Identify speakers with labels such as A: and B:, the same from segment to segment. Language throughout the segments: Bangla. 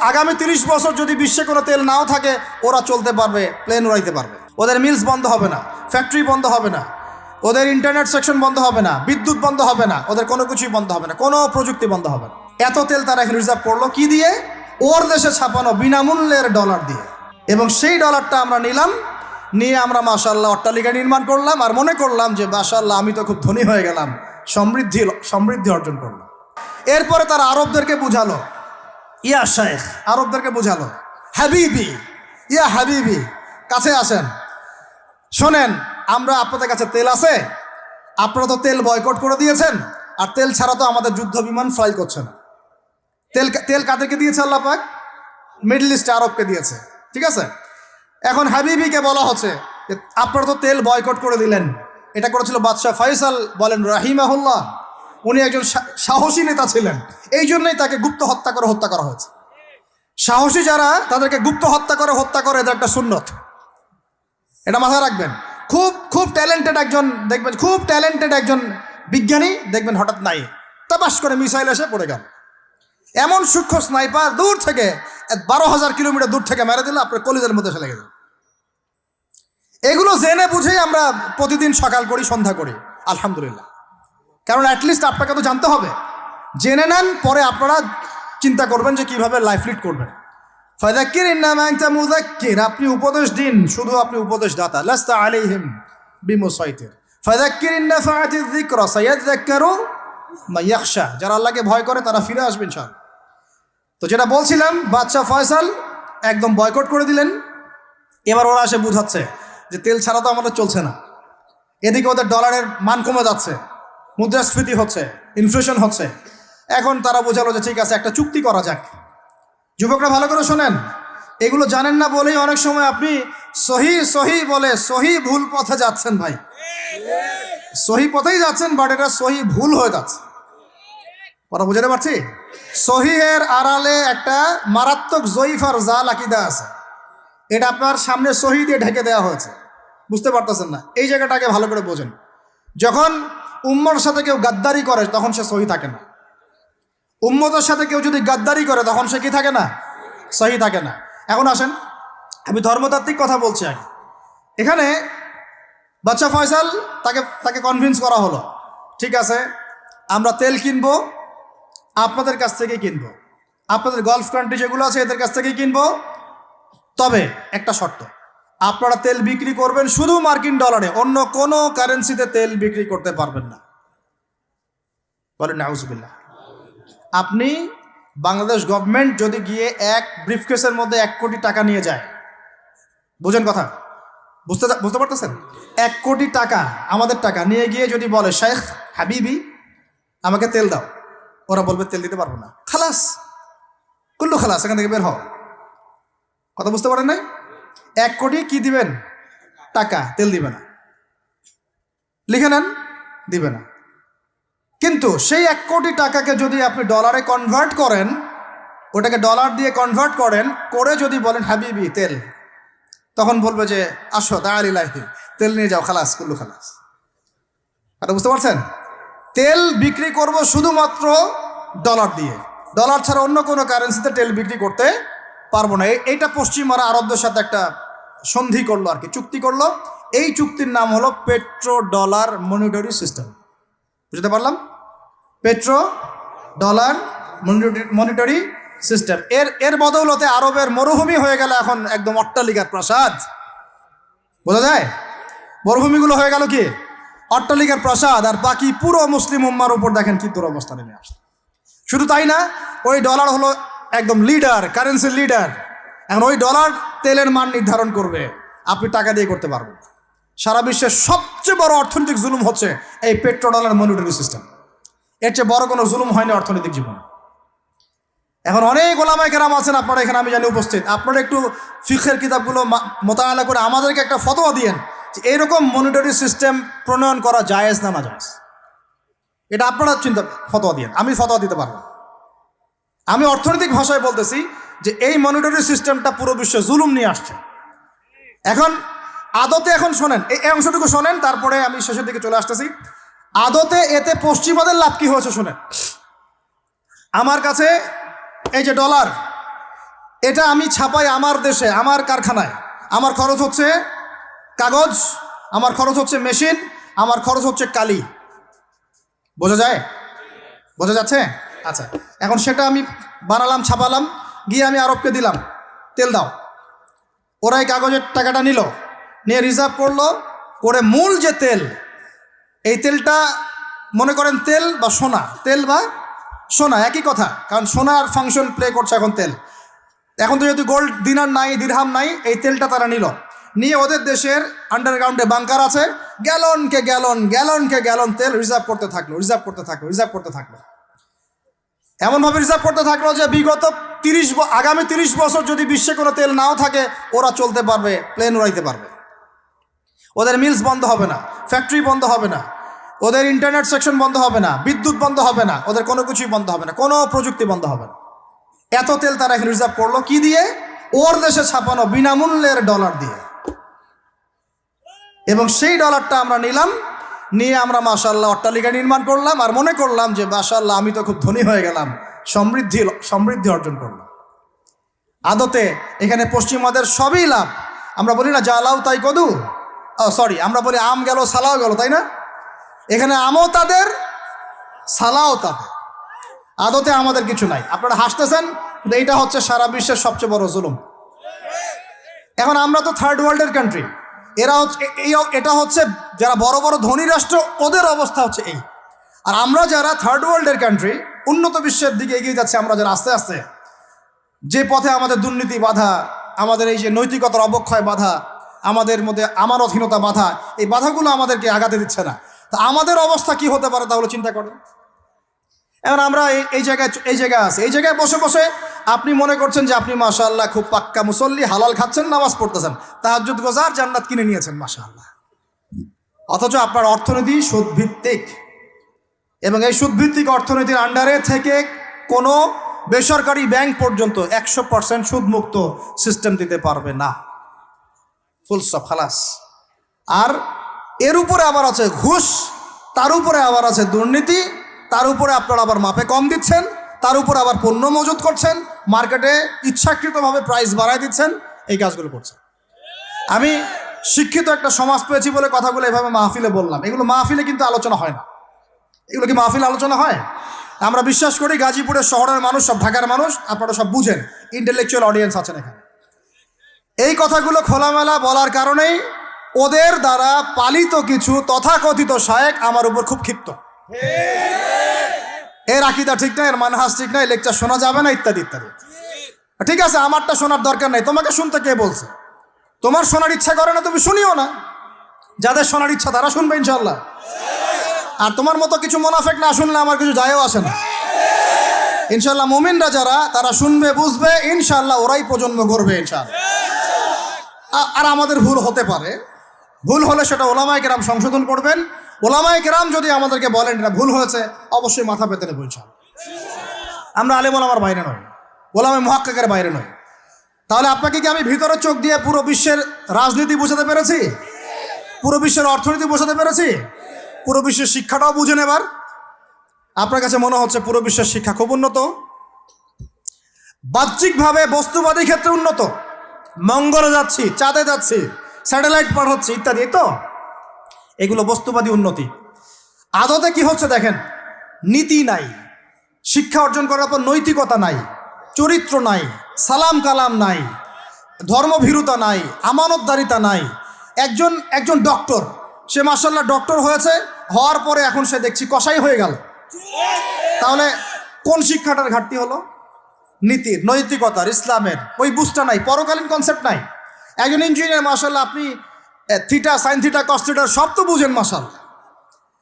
A: আগামী 30 বছর যদি বিশ্বে কোনো তেল নাও থাকে, ওরা চলতে পারবে, প্লেন উড়াইতে পারবে। ওদের মিলস বন্ধ হবে না, ফ্যাক্টরি বন্ধ হবে না, ওদের ইন্টারনেট সেকশন বন্ধ হবে না, বিদ্যুৎ বন্ধ হবে না, ওদের কোনো কিছুই বন্ধ হবে না, কোনো প্রযুক্তি বন্ধ হবে না। এত তেল তারা এখন রিজার্ভ করলো কি দিয়ে? ওর দেশে ছাপানো বিনামূল্যের ডলার দিয়ে। এবং সেই ডলারটা আমরা নিলাম, নিয়ে আমরা মাশাআল্লাহ অট্টালিকা নির্মাণ করলাম, আর মনে করলাম যে মাশাআল্লাহ আমি তো খুব ধনী হয়ে গেলাম, সমৃদ্ধি অর্জন করলাম। এরপরে তারা আরবদেরকে বুঝালো, ইয়া শেখ, আরবদেরকে বুঝালো, হাবিবি, ইয়া হাবিবি, কাছে আসেন, শোনেন, আমরা আপনাদের কাছে তেল আছে, আপনারা তো তেল বয়কট করে দিয়েছেন, আর তেল ছাড়া তো আমাদের যুদ্ধ বিমান ফ্লাই করছে না। তেল কাদেরকে দিয়েছে আল্লাহ পাক? মিডল ইস্ট আরবকে দিয়েছে, ঠিক আছে। এখন হাবিবিকে বলা হচ্ছে যে আপনারা তো তেল বয়কট করে দিলেন। এটা করেছিল বাদশাহ ফয়সাল বলেন রাহিমাহুল্লাহ, উনি একজন সাহসী নেতা ছিলেন, এই জন্যই তাকে গুপ্ত হত্যা করা হয়েছে। সাহসী যারা, তাদেরকে গুপ্ত হত্যা করে এদের একটা সুন্নত, এটা মাথায় রাখবেন। খুব ট্যালেন্টেড একজন দেখবেন, খুব ট্যালেন্টেড একজন বিজ্ঞানী দেখবেন, হঠাৎ নাই, তাপাস করে মিসাইল এসে পড়ে গেল। এমন সূক্ষ্ম স্নাইপার দূর থেকে 12,000 কিলোমিটার দূর থেকে মেরে দিল, আপনার কলিজের মধ্যে ফেলে গেল। এগুলো জেনে বুঝেই আমরা প্রতিদিন সকাল করি, সন্ধ্যা করি, আলহামদুলিল্লাহ। কারণ অ্যাটলিস্ট আপনাকে তো জানতে হবে, জেনে নেন, পরে আপনারা চিন্তা করবেন যে কিভাবে লাইফ লিড করবেন। ফাযাক্কির ইন্নামা আনতা মুযাক্কির, আপনি উপদেশ দিন, শুধু আপনি উপদেশ দাতা, লাস্তা আলাইহিম বিমুসাইতির। ফাযাক্কির ইন নাফাআতিয যিকরা সায়াযাক্কারু মা ইয়াখশা, যারা আল্লাহকে ভয় করে তারা ফিরে আসবে ইনশাআল্লাহ। তো যেটা বলছিলাম, বাদশাহ ফয়সাল একদম বয়কট করে দিলেন। এবার ওরা এসে বুঝাচ্ছে যে তেল ছাড়া তো আমাদের চলছে না, এদিকে ওদের ডলারের মান কমে যাচ্ছে, মুদ্রাস্ফীতি হচ্ছে, ইনফ্লেশন হচ্ছে। এখন তারা বোঝালো যে ঠিক আছে, একটা চুক্তি করা যাক। যুবকরা ভালো করে শোনেন, এগুলো জানেন না বলেই অনেক সময় আপনি সহি বলে সহি ভুল পথে যাচ্ছেন। ভাই, সহি পথেই যাচ্ছেন, বাট এটা সহি ভুল হয়ে যাচ্ছে। কথা বুঝাতে পারছি? সহিহের আড়ালে একটা মারাত্মক জয়ীফ আর জাল আকীদা আছে, এটা আপনার সামনে সহি দিয়ে ঢেকে দেওয়া হয়েছে, বুঝতে পারতেছেন না। এই জায়গাটাকে ভালো করে বোঝেন। যখন উম্মর সাথে কেউ গাদ্দারি করে তখন সে সহি থাকে না। উম্মতের সাথে কেউ যদি গাদ্দারি করে তখন সে কি থাকে না? সহি থাকে না। এখন আসেন, আমি ধর্মতাত্ত্বিক কথা বলছি আগে। এখানে বাদশাহ ফয়সাল তাকে কনভিন্স করা হলো, ঠিক আছে আমরা তেল কিনবো, আপনাদের কাছ থেকে কিনবো, আপনাদের গালফ কান্ট্রি যেগুলো আছে এদের কাছ থেকেই কিনবো, তবে একটা শর্ত, আপনারা তেল বিক্রি করবেন শুধু মার্কিন ডলারে, অন্য কোনো কারেন্সিতে তেল বিক্রি করতে পারবেন না। বলেন নাউজুবিল্লাহ। আপনি বাংলাদেশ গভর্নমেন্ট যদি গিয়ে এক ব্রিফকেসের মধ্যে 1 কোটি টাকা নিয়ে যায়, বুঝেন কথা, বুঝতে পারতেছেন? 1 কোটি টাকা আমাদের টাকা নিয়ে গিয়ে যদি বলে শেখ হাবিবি আমাকে তেল দাও, ওরা বলবে তেল দিতে পারবো না, খালাস, কুল্লু খালাস, এখান থেকে বের হও। কথা বুঝতে পারেন নাই? 1 কোটি কি দিবেন? টাকা, তেল দিবে না, লিখে নেন, দিবে না। কিন্তু সেই 1 কোটি টাকাকে যদি আপনি ডলারে কনভার্ট করেন, ওটাকে ডলার দিয়ে কনভার্ট করেন, করে যদি বলেন হাবিবি তেল, তখন বলবে যে আসো তাআলিলাহি, তেল নিয়ে যাও, খালাস, কুল্লু খালাস। এটা বুঝতে পারছেন? তেল বিক্রি করব শুধুমাত্র ডলার দিয়ে, ডলার ছাড়া অন্য কোনো কারেন্সিতে তেল বিক্রি করতে পারবো না। এইটা পশ্চিমারা আরবদের সাথে একটা সন্ধি করলো আর কি, চুক্তি করলো। এই চুক্তির নাম হলো পেট্রো ডলার মনিটরি সিস্টেম। বুঝতে পারলাম? Petro dollar monetary system. এর বদৌলতে আরবের মরুভূমি হয়ে গেল এখন একদম অট্টালিকার প্রাসাদ। বোঝা যায়? মরুভূমিগুলো হয়ে গেল কি অট্টালিকার প্রাসাদ, আর বাকি পুরো মুসলিম উম্মার উপর দেখেন কি দুরবস্থা নেমে আসছে। শুধু তাই না, ওই ডলার হলো একদম লিডার, কারেন্সির লিডার। এখন ওই ডলার তেলের মান নির্ধারণ করবে, আপনি টাকা দিয়ে করতে পারবেন। সারা বিশ্বের সবচেয়ে বড় অর্থনৈতিক জুলুম হচ্ছে এই পেট্রো ডলার মনিটরি সিস্টেম। এর চেয়ে বড় কোনো জুলুম হয়নি অর্থনৈতিক জীবনে। এখন অনেক ওলামায়ে কেরাম আছেন আপনারা এখানে, আমি জানি উপস্থিত, আপনারা একটু ফিকহের কিতাবগুলো মোতালা করে আমাদেরকে একটা ফতোয়া দিয়েন যে এইরকম মনিটরি সিস্টেম প্রণয়ন করা জায়েজ না না জায়েজ। এটা আপনারা ফতোয়া দিয়েন, আমি ফতোয়া দিতে পারবো। আমি অর্থনৈতিক ভাষায় বলতেছি যে এই মনিটরি সিস্টেমটা পুরো বিশ্বে জুলুম নিয়ে আসছে। এখন আদতে, এখন শোনেন, এই অংশটুকু শোনেন, তারপরে আমি শেষের দিকে চলে আসতেছি। আদতে এতে পশ্চিমাদের লাভ কি হয়েছে শোনেন। আমার কাছে এই যে ডলার, এটা আমি ছাপাই আমার দেশে, আমার কারখানায়। আমার খরচ হচ্ছে কাগজ, আমার খরচ হচ্ছে মেশিন, আমার খরচ হচ্ছে কালি। বোঝা যায়? বোঝা যাচ্ছে? আচ্ছা, এখন সেটা আমি বানালাম, ছাপালাম, গিয়ে আমি আরবকে দিলাম, তেল দাও। ওরা এই কাগজের টাকাটা নিল, নিয়ে রিজার্ভ করলো, করে মূল যে তেল, এই তেলটা মনে করেন তেল বা সোনা, তেল বা সোনা একই কথা, কারণ সোনার ফাংশন প্লে করছে এখন তেল। এখন তো যেহেতু গোল্ড দিনার নাই, দিরহাম নাই, এই তেলটা তারা নিয়ে ওদের দেশের আন্ডারগ্রাউন্ডে বাংকার আছে, গ্যালনকে গ্যালন তেল রিজার্ভ করতে থাকলো। এমনভাবে রিজার্ভ করতে থাকলো যে বিগত আগামী 30 বছর যদি বিশ্বে কোনো তেল নাও থাকে, ওরা চলতে পারবে, প্লেন উড়াইতে পারবে। ওদের মিলস বন্ধ হবে না, ফ্যাক্টরি বন্ধ হবে না, ওদের ইন্টারনেট সেকশন বন্ধ হবে না, বিদ্যুৎ বন্ধ হবে না, ওদের কোনো কিছুই বন্ধ হবে না, কোনো প্রযুক্তি বন্ধ হবে না। এত তেল তারা এখন রিজার্ভ করলো কি দিয়ে? ওর দেশে ছাপানো বিনামূল্যের ডলার দিয়ে। এবং সেই ডলারটা আমরা নিলাম, নিয়ে আমরা মাশাআল্লাহ অট্টালিকা নির্মাণ করলাম, আর মনে করলাম যে মাশাআল্লাহ আমি তো খুব ধনী হয়ে গেলাম, সমৃদ্ধি অর্জন করলাম। আদতে এখানে পশ্চিমাদের সবই লাভ। আমরা বলি না জালাও তাই কদু, আমরা বলি আম গেল সালাও গেল, তাই না? এখানে আমও তাদের, সালাও তাদের। আদতে আমাদের কিছু নাই। আপনারা হাসতেছেন, কিন্তু এইটা হচ্ছে সারা বিশ্বের সবচেয়ে বড় জুলুম। এখন আমরা তো থার্ড ওয়ার্ল্ডের কান্ট্রি, এটা হচ্ছে যারা বড় বড় ধনী রাষ্ট্র, ওদের অবস্থা হচ্ছে এই। আর আমরা যারা থার্ড ওয়ার্ল্ডের কান্ট্রি, উন্নত বিশ্বের দিকে এগিয়ে যাচ্ছে, আমরা যারা আস্তে আস্তে, যে পথে আমাদের দুর্নীতি বাধা, আমাদের এই যে নৈতিকতার অবক্ষয় বাধা, আমাদের মধ্যে আমানতহীনতা বাধা, এই বাধাগুলো আমাদেরকে আগাতে দিচ্ছে না। তা আমাদের অবস্থা কি হতে পারে তাহলে চিন্তা করেন। এখন আমরা এই জায়গায় আছি, এই জায়গায় বসে বসে আপনি মনে করছেন যে আপনি মাশাআল্লাহ খুব পাক্কা মুসল্লি, হালাল খাচ্ছেন, নামাজ পড়তেছেন, তাহাজ্জুদ গোজার, জান্নাত কিনে নিয়েছেন মাশাআল্লাহ। অথচ আপনার অর্থনীতি সুদভিত্তিক, এবং এই সুদভিত্তিক অর্থনীতির আন্ডারে থেকে কোনো বেসরকারি ব্যাংক পর্যন্ত 100% সুদমুক্ত সিস্টেম দিতে পারবে না। ফুল স্টপ, খালাস। আর এর উপরে আবার আছে ঘুষ, তার উপরে আবার আছে দুর্নীতি, তার উপরে আপনারা আবার মাপে কম দিচ্ছেন, তার উপরে আবার পণ্য মজুত করছেন, মার্কেটে ইচ্ছাকৃতভাবে প্রাইস বাড়ায় দিচ্ছেন, এই কাজগুলো করছেন। আমি শিক্ষিত একটা সমাজ পেয়েছি বলে কথাগুলো এভাবে মাহফিলে বললাম। এগুলো মাহফিলে কিন্তু আলোচনা হয় না। এগুলো কি মাহফিলে আলোচনা হয়? আমরা বিশ্বাস করি গাজীপুরের শহরের মানুষ, সব ঢাকার মানুষ, আপনারা সব বুঝেন, ইন্টেলেকচুয়াল অডিয়েন্স আছেন এখানে। এই কথাগুলো খোলামেলা বলার কারণেই ওদের দ্বারা পালিত কিছু তথাকথিত শায়েখ আমার উপর খুব ক্ষিপ্ত। এর আকীদা ঠিক না, এর মানহাজ ঠিক না, লেকচার শোনা যাবে না, ইত্যাদি ইত্যাদি। ঠিক আছে, আমারটা শোনার দরকার নাই, তোমাকে শুনতে কে বলছে? তোমার শোনার ইচ্ছা করে না, তুমি শুনিও না। যাদের শোনার ইচ্ছা তারা শুনবে ইনশাল্লাহ। আর তোমার মতো কিছু মুনাফিক না শুনলে আমার কিছু যায়ও আসে না। ইনশাল্লাহ মুমিনরা যারা, তারা শুনবে, বুঝবে, ইনশাল্লাহ ওরাই প্রজন্ম করবে ইনশাল্লাহ। আর আমাদের ভুল হতে পারে, ভুল হলে সেটা ওলামায়ে কেরাম সংশোধন করবেন। ওলামায়ে কেরাম যদি আমাদেরকে বলেন এটা ভুল হয়েছে, অবশ্যই মাথা পেতে নেব ইনশাল্লাহ। আমরা আলেম ওলামার বাইরে নই, ওলামায়ে মুহাক্কিকের বাইরে নই। তাহলে আপনাকে কি আমি ভিতরে চোখ দিয়ে পুরো বিশ্বের রাজনীতি বোঝাতে পেরেছি? পুরো বিশ্বের অর্থনীতি বোঝাতে পেরেছি? পুরো বিশ্বের শিক্ষাটাও বুঝেন এবার? আপনার কাছে মনে হচ্ছে পুরো বিশ্বের শিক্ষা খুব উন্নত, বাহ্যিকভাবে বস্তুবাদী ক্ষেত্রে উন্নত, মঙ্গলে যাচ্ছি, চাঁদে যাচ্ছি, স্যাটেলাইট পাঠাচ্ছি ইত্যাদি, তো এগুলো বস্তুবাদী উন্নতি। আদতে কি হচ্ছে দেখেন, নীতি নাই, শিক্ষা অর্জন করার পর নৈতিকতা নাই, চরিত্র নাই, সালাম কালাম নাই, ধর্মভীরুতা নাই, আমানতদারিতা নাই। একজন ডক্টর, সে মাশাআল্লাহ ডক্টর হয়েছে, হওয়ার পরে এখন সে দেখছি কসাই হয়ে গেল। তাহলে কোন শিক্ষাটার ঘাটতি হলো? নীতির, নৈতিকতার, ইসলামের ওই বুঝটা নাই, পরকালীন কনসেপ্ট নাই। একজন ইঞ্জিনিয়ার মাশাআল্লাহ, আপনি theta, sine theta, cos theta সব তো বুঝেন মাশাআল্লাহ।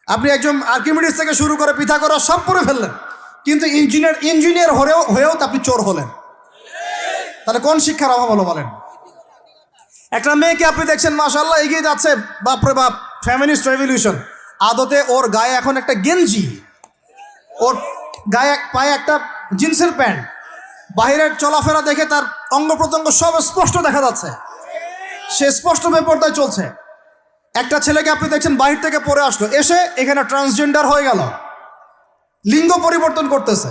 A: আপনি একজন আর্কিমিডিস থেকে শুরু করে পিথাগোরাস সব পড়ে ফেললেন, কিন্তু ইঞ্জিনিয়ার হয়েও তো আপনি চোর হলেন। তাহলে কোন শিক্ষার অভাব হলো বলেন? একটা মেয়েকে আপনি দেখছেন মাশাআল্লাহ এগিয়ে যাচ্ছে, বাপরে বাপ, ফেমিনিস্ট রেভলিউশন। আদতে ওর গায়ে এখন একটা গেঞ্জি, ওর গায়ে পায়ে একটা জিন্সের প্যান্ট, বাহিরের চলাফেরা দেখে তার অঙ্গ প্রত্যঙ্গ সব স্পষ্ট দেখা যাচ্ছে, সে স্পষ্ট বেপরদায় চলছে। একটা ছেলেকে আপনি দেখছেন বাহির থেকে পড়ে আসলো, এসে এখানে ট্রান্সজেন্ডার হয়ে গেল, লিঙ্গ পরিবর্তন করতেছে।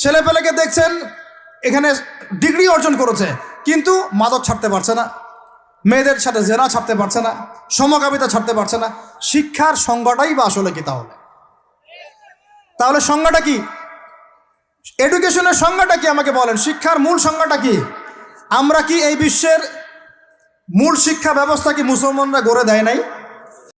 A: ছেলেপেলেকে দেখছেন এখানে ডিগ্রি অর্জন করেছে, কিন্তু মাদক ছাড়তে পারছে না, মেয়েদের সাথে জেনা ছাড়তে পারছে না, সমকামিতা ছাড়তে পারছে না। শিক্ষার সংজ্ঞাটাই বা আসলে কি? তাহলে সংজ্ঞাটা কি? এডুকেশনের সংজ্ঞাটা কি আমাকে বলেন? শিক্ষার মূল সংজ্ঞাটা কি? আমরা কি এই বিশ্বের মূল শিক্ষা ব্যবস্থা কি মুসলমানরা গড়ে দেয় নাই?